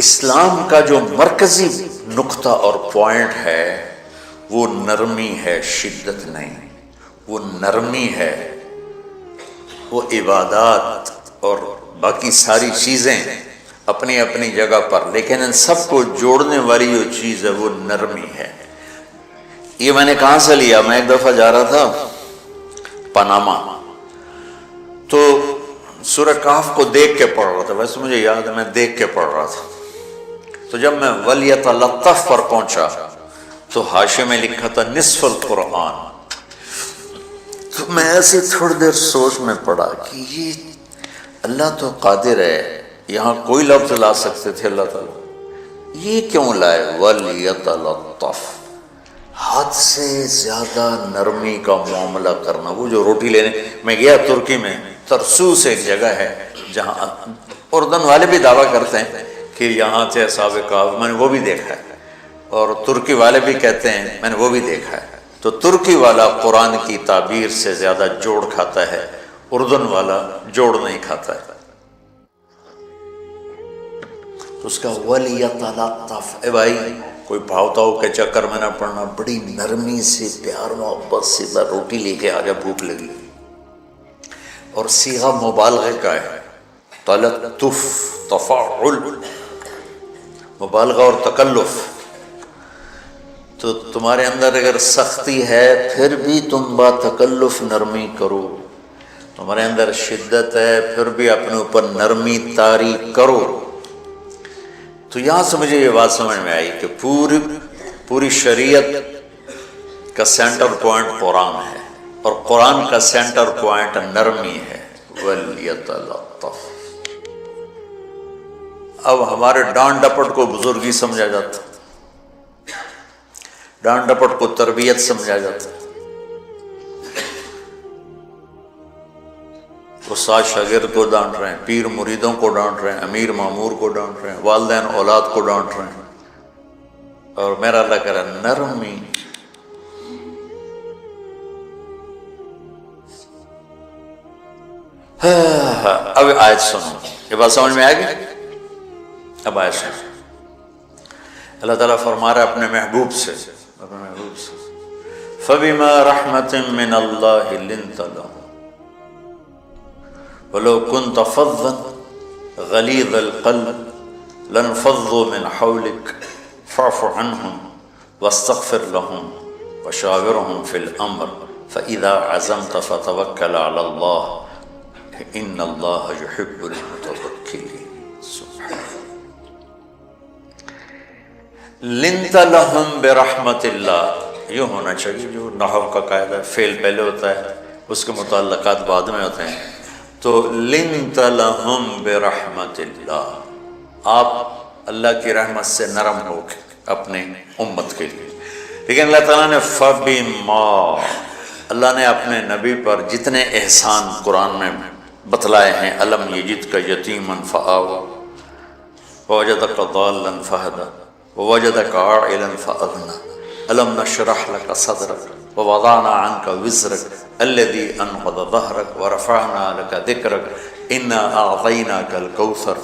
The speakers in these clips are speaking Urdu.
اسلام کا جو مرکزی نقطہ اور پوائنٹ ہے وہ نرمی ہے، شدت نہیں۔ وہ نرمی ہے، وہ عبادات اور باقی ساری چیزیں اپنی اپنی جگہ پر، لیکن ان سب کو جوڑنے والی جو چیز ہے وہ نرمی ہے۔ یہ میں نے کہاں سے لیا؟ میں ایک دفعہ جا رہا تھا پاناما، تو سورہ کہف کو دیکھ کے پڑھ رہا تھا، ویسے مجھے یاد ہے میں دیکھ کے پڑھ رہا تھا۔ تو جب میں وَلْيَتَلَطَّفْ پر پہنچا تو حاشیے میں لکھا تھا نصف القرآن۔ تو میں ایسے تھوڑی دیر سوچ میں پڑا کہ یہ اللہ تو قادر ہے، یہاں کوئی لفظ لا سکتے تھے اللہ تعالیٰ، یہ کیوں لائے وَلْيَتَلَطَّفْ؟ حد سے زیادہ نرمی کا معاملہ کرنا۔ وہ جو روٹی لینے میں گیا ترکی میں، ترسوس ایک جگہ ہے جہاں اردن والے بھی دعویٰ کرتے ہیں کہ یہاں سے اصحاب کہف، میں نے وہ بھی دیکھا ہے، اور ترکی والے بھی کہتے ہیں میں نے وہ بھی دیکھا ہے۔ تو ترکی والا قرآن کی تعبیر سے زیادہ جوڑ کھاتا ہے، اردن والا جوڑ نہیں کھاتا ہے۔ تو اس کا وَلْيَتَلَطَّفْ، اے بھائی کوئی بھاؤ تاؤ کے چکر میں نہ پڑنا، بڑی نرمی سے پیار محبت سے روٹی لے کے آگے، بھوک لگی۔ اور صیغہ مبالغہ کا ہے، تلطف، تفاعل، مبالغہ اور تکلف۔ تو تمہارے اندر اگر سختی ہے پھر بھی تم با تکلف نرمی کرو، تمہارے اندر شدت ہے پھر بھی اپنے اوپر نرمی طاری کرو۔ تو یہاں سے مجھے یہ بات سمجھ میں آئی کہ پوری شریعت کا سینٹر پوائنٹ قرآن ہے، اور قرآن کا سینٹر پوائنٹ نرمی ہے، وَلْيَتَلَطَّفْ۔ اب ہمارے ڈانٹ ڈپٹ کو بزرگی سمجھا جاتا، ڈانٹ ڈپٹ کو تربیت سمجھا جاتا، استاد شاگرد کو ڈانٹ رہے ہیں، پیر مریدوں کو ڈانٹ رہے ہیں، امیر مامور کو ڈانٹ رہے ہیں، والدین اولاد کو ڈانٹ رہے ہیں، اور میرا اللہ کہہ رہا ہے نرمی۔ اب آیت سنو، یہ بات سمجھ میں آئے گی؟ اب آیت سنو، اللہ تعالیٰ فرما رہا ہے اپنے محبوب سے، فَبِمَا رَحْمَةٍ مِّنَ اللَّهِ لِنْتَ لَهُمْ وَلَوْ كُنْتَ فَظًّا غَلِيظَ الْقَلْبِ لَانفَضُّوا مِنْ حَوْلِكَ فَاعْفُ عَنْهُمْ وَاسْتَغْفِرْ لَهُمْ وَشَاوِرْهُمْ فِي الْأَمْرِ فَإِذَا عَزَمْتَ فَتَوَكَّلْ عَلَى اللَّهِ إِنَّ اللَّهَ يُحِبُّ الْمُتَوَكِّلِينَ۔ سبحان لنت لہم برحمت اللہ، یہ ہونا چاہیے جو نحو کا قاعدہ ہے، فعل پہلے ہوتا ہے اس کے متعلقات بعد میں ہوتے ہیں۔ تو لنت لہم برحمت اللہ، آپ اللہ کی رحمت سے نرم ہو کے اپنے امت کے لیے۔ لیکن اللہ تعالیٰ نے فبما، اللہ نے اپنے نبی پر جتنے احسان قرآن میں بتلائے ہیں، الم یجدک یتیما فآویٰ ووجدک ضالا فہدیٰ ووجدک عائلا فأغنیٰ الم نشرح لک صدرک ووضعنا عنک وزرک الذی انقض ظہرک ورفعنا لک ذکرک انا اعطیناک الکوثر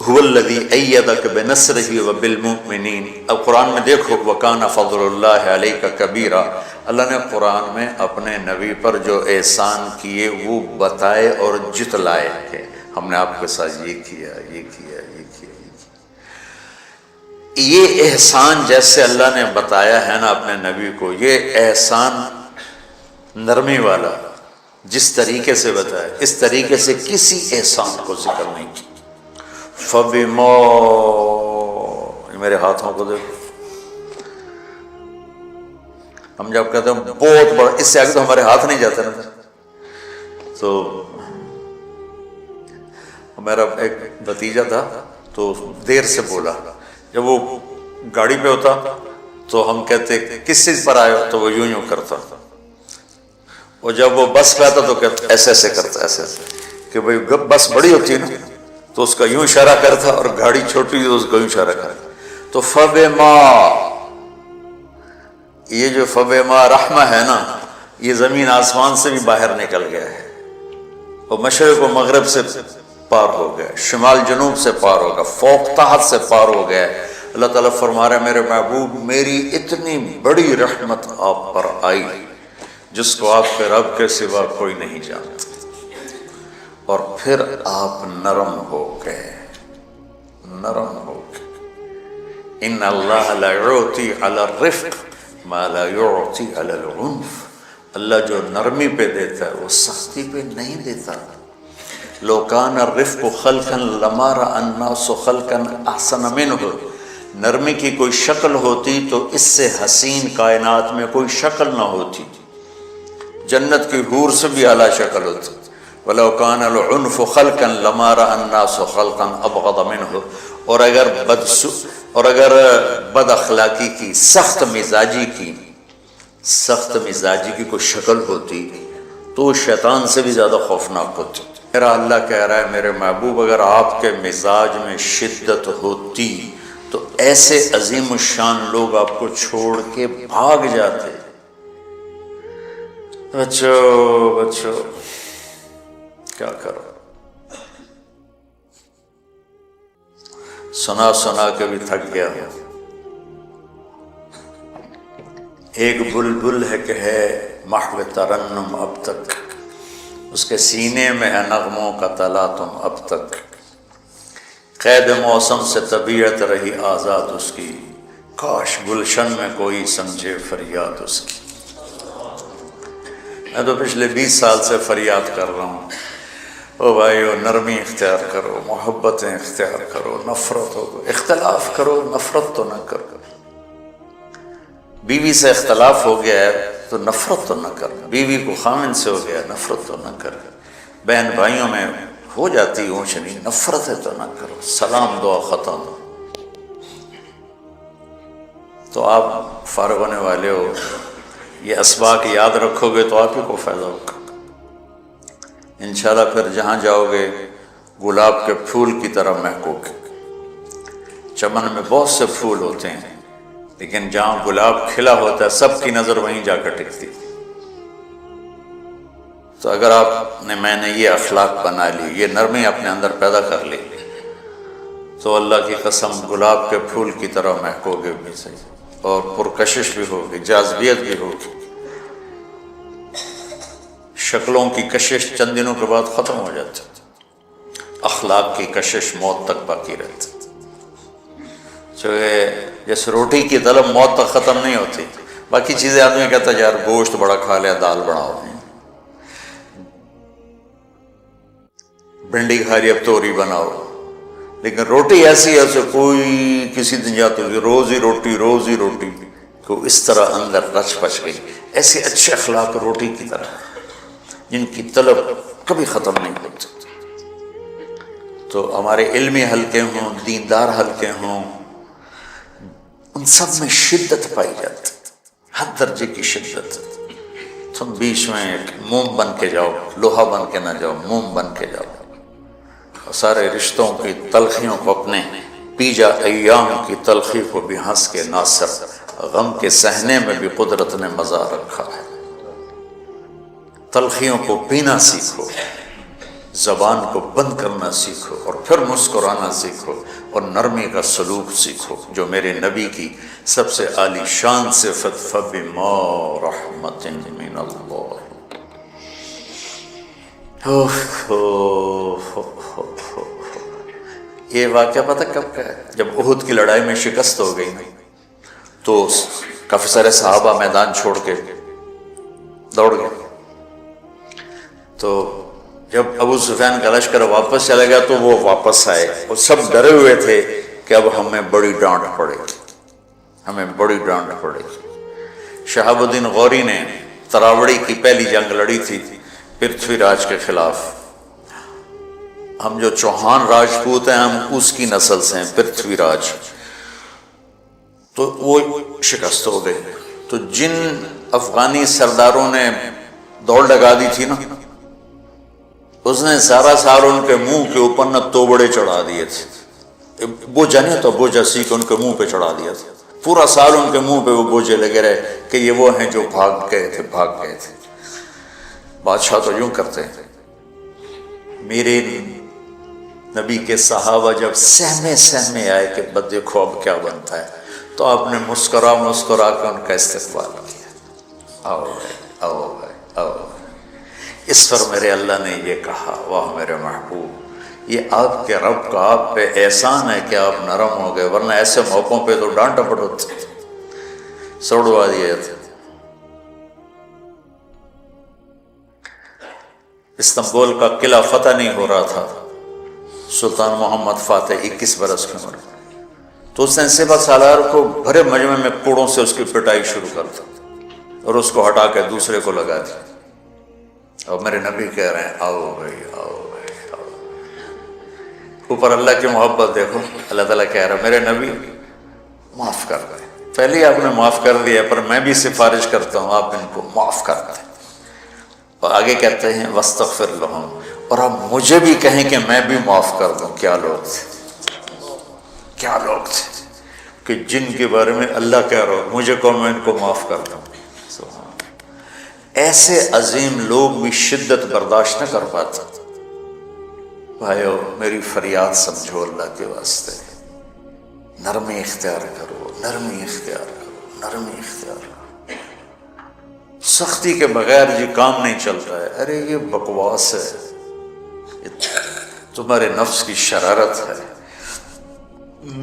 هو الذی ایدک بنصرہ وبالمؤمنین۔ اب قرآن میں دیکھو وکان فضل اللہ علیک کبیرا، اللہ نے قرآن میں اپنے نبی پر جو احسان کیے وہ بتائے اور جتلائے کہ ہم نے آپ کے ساتھ یہ کیا، یہ کیا، یہ کیا۔ یہ احسان جیسے اللہ نے بتایا ہے نا اپنے نبی کو، یہ احسان نرمی والا جس طریقے سے بتایا، اس طریقے سے کسی احسان کو ذکر نہیں کی۔ فبما، میرے ہاتھوں کو دیکھو، ہم جب کہتے ہیں بہت بڑا، اس سے آگے تو ہمارے ہاتھ نہیں جاتے نا۔ تو میرا ایک بھتیجا تھا تو دیر سے بولا، جب وہ گاڑی پہ ہوتا تو ہم کہتے کس چیز پر آئے ہو، تو وہ یوں کرتا، اور جب وہ بس پہ آتا تو کہتا ایسے ایسے کرتا، ایسے کہ بھئی بس بڑی ہوتی ہے نا تو اس کا یوں اشارہ کرتا، اور گاڑی چھوٹی تو اس کا یوں اشارہ کرتا۔ تو فبما، یہ جو فبما رحمہ ہے نا، یہ زمین آسمان سے بھی باہر نکل گیا ہے، اور مشرق و مغرب سے پار ہو گیا، شمال جنوب سے پار ہوگا، فوق تحت سے پار ہو گیا۔ اللہ تعالیٰ فرما رہا ہے میرے محبوب میری اتنی بڑی رحمت آپ پر آئی جس کو آپ کے رب کے سوا کوئی نہیں جانتا، اور پھر آپ نرم ہو گئے، نرم ہو گئے۔ ان اللہ لا یعطی علی الرفق ما لا یعطی علی العنف، اللہ جو نرمی پہ دیتا ہے وہ سختی پہ نہیں دیتا۔ لو کان الرفق خلقا لما رأى الناس خلقا احسن منہ، نرمی کی کوئی شکل ہوتی تو اس سے حسین کائنات میں کوئی شکل نہ ہوتی، جنت کی حور سے بھی اعلیٰ شکل ہوتی۔ وَلَوْ كَانَ الْعُنْفُ خَلْقًا لَمَا رَأَى النَّاسُ خَلْقًا أَبْغَضَ مِنْهُ، اور اگر بد اخلاقی کی، سخت مزاجی کی کوئی شکل ہوتی تو شیطان سے بھی زیادہ خوفناک ہوتی۔ میرا اللہ کہہ رہا ہے میرے محبوب اگر آپ کے مزاج میں شدت ہوتی تو ایسے عظیم الشان لوگ آپ کو چھوڑ کے بھاگ جاتے۔ بچو کیا کرو، سنا کے بھی تھک گیا ہوں۔ ایک بلبل ہے کہ ہے محو ترنم اب تک، اس کے سینے میں ہے نغموں کا تلاطم اب تک، قید موسم سے طبیعت رہی آزاد اس کی، کاش گلشن میں کوئی سمجھے فریاد اس کی۔ میں تو پچھلے 20 سال سے فریاد کر رہا ہوں، او بھائیو نرمی اختیار کرو، محبتیں اختیار کرو، نفرت ہو، اختلاف کرو، نفرت تو نہ کرو۔ بیوی سے اختلاف ہو گیا ہے تو نفرت تو نہ کر، بیوی کو خامن سے ہو گیا نفرت تو نہ کر، بہن بھائیوں میں ہو جاتی اونچ نیچ، نفرت ہے تو نہ کرو، سلام دعا ختم۔ تو آپ فارغ ہونے والے ہو، یہ اسباق یاد رکھو گے تو آپ ہی کو فائدہ ہوگا انشاءاللہ۔ پھر جہاں جاؤ گے گلاب کے پھول کی طرح مہکو گے۔ چمن میں بہت سے پھول ہوتے ہیں لیکن جہاں گلاب کھلا ہوتا ہے سب کی نظر وہیں جا کر ٹکتی۔ تو اگر میں نے یہ اخلاق بنا لی، یہ نرمی اپنے اندر پیدا کر لی، تو اللہ کی قسم گلاب کے پھول کی طرح مہکو گے بھی صحیح، اور پرکشش بھی ہوگی، جاذبیت بھی ہوگی۔ شکلوں کی کشش چند دنوں کے بعد ختم ہو جاتی، اخلاق کی کشش موت تک باقی رہتی۔ جیسے روٹی کی طلب موت تک ختم نہیں ہوتی، باقی چیزیں آدمی کہتا ہے یار گوشت بڑا کھا لیا، دال بڑھاؤ، بھنڈی کھا لی اب توری بناؤ، لیکن روٹی ایسی ہے اسے کوئی کسی دن جاتی ہوگی روز ہی روٹی کو اس طرح اندر رچ پچ گئی۔ ایسے اچھے اخلاق روٹی کی طرح جن کی طلب کبھی ختم نہیں ہوتی۔ تو ہمارے علمی حلقے ہوں، دیندار حلقے ہوں، ان سب میں شدت پائی جاتی، ہر درجے کی شدت۔ تم بیچ میں ایک موم بن کے جاؤ، لوہا بن کے نہ جاؤ، موم بن کے جاؤ، اور سارے رشتوں کی تلخیوں کو اپنے پی جا، ایام کی تلخی کو بھی ہنس کے ناصر، غم کے سہنے میں بھی قدرت نے مزہ رکھا ہے۔ تلخیوں کو پینا سیکھو، زبان کو بند کرنا سیکھو، اور پھر مسکرانا سیکھو، اور نرمی کا سلوک سیکھو جو میرے نبی کی سب سے عالی شان صفت فَبِمَا رَحْمَةٍ مِّنَ اللَّهِ۔ یہ واقعہ پتہ کب کا ہے؟ جب احد کی لڑائی میں شکست ہو گئی تو کافی سارے صحابہ میدان چھوڑ کے دوڑ گئے۔ تو جب ابو سفیان کا لشکر واپس چلا گیا تو وہ واپس آئے اور سب ڈرے ہوئے تھے کہ اب ہمیں بڑی ڈانٹ پڑے گی۔ شہاب الدین غوری نے تراوڑی کی پہلی جنگ لڑی تھی پرتھوی راج کے خلاف۔ ہم جو چوہان راجپوت ہیں ہم اس کی نسل سے ہیں، پرتھوی راج، تو وہ شکست ہو گئے۔ تو جن افغانی سرداروں نے دوڑ لگا دی تھی نا، اس نے سارا سال ان کے منہ کے اوپر نہ توبڑے چڑھا دیے تھے، بوجھا نہیں تو بوجھا سیکھ ان کے منہ پہ چڑھا دیا تھا، پورا سال ان کے منہ پہ وہ بوجھے لگے رہے کہ یہ وہ ہیں جو بھاگ گئے تھے۔ بادشاہ تو یوں کرتے ہیں۔ میرے نبی کے صحابہ جب سہمے آئے کہ بس دیکھو اب کیا بنتا ہے، تو آپ نے مسکرا کے ان کا استقبال کیا، آؤ بھائی آؤ بھائی آؤ بھائی۔ اس پر میرے اللہ نے یہ کہا، واہ میرے محبوب، یہ آپ کے رب کا آپ پہ احسان ہے کہ آپ نرم ہو گئے، ورنہ ایسے موقعوں پہ تو ڈانٹ ڈپٹ ہوتی، سڑوا دیے تھے۔ استنبول کا قلعہ فتح نہیں ہو رہا تھا، سلطان محمد فاتح 21 برس کی عمر، تو اس نے سپہ سالار کو بھرے مجمع میں کوڑوں سے اس کی پٹائی شروع کر دی اور اس کو ہٹا کے دوسرے کو لگا دیا۔ اور میرے نبی کہہ رہے ہیں آؤ بھائی آؤ بھائی آؤ۔ اوپر اللہ کی محبت دیکھو، اللہ تعالیٰ کہہ رہا ہے میرے نبی معاف کر دیں، پہلے ہی آپ نے معاف کر دیا، پر میں بھی سفارش کرتا ہوں آپ ان کو معاف کر دیں۔ اور آگے کہتے ہیں وَاسْتَغْفِرْ لَهُمْ، اور آپ مجھے بھی کہیں کہ میں بھی معاف کر دوں۔ کیا لوگ تھے، کیا لوگ تھے کہ جن کے بارے میں اللہ کہہ رہا ہو مجھے کہو میں ان کو معاف کر دوں۔ ایسے عظیم لوگ بھی شدت برداشت نہ کر پاتے۔ بھائیو میری فریاد سمجھو اللہ کے واسطے، نرمی اختیار کرو، نرمی اختیار کرو، نرمی اختیار کرو۔ سختی کے بغیر یہ کام نہیں چلتا ہے، ارے یہ بکواس ہے، یہ تمہارے نفس کی شرارت ہے۔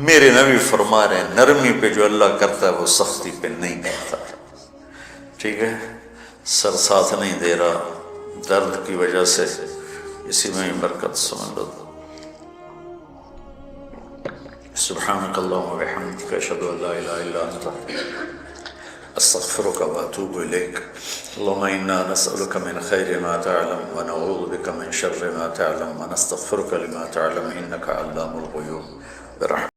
میرے نبی فرما رہے ہیں نرمی پہ جو اللہ کرتا ہے وہ سختی پہ نہیں کرتا۔ ٹھیک ہے، سر ساتھ نہیں دے رہا درد کی وجہ سے، اسی میں ہی برکت سمجھ لو۔ سبحانک اللہم و بحمدک، اشہد ان لا الہ الا انت، استغفرک و اتوب الیک۔ اللہم انا نسألک من خیر ما تعلم ونعوذ بک من شر ما تعلم ونستغفرک لما تعلم انک علام الغیوب برحمتک۔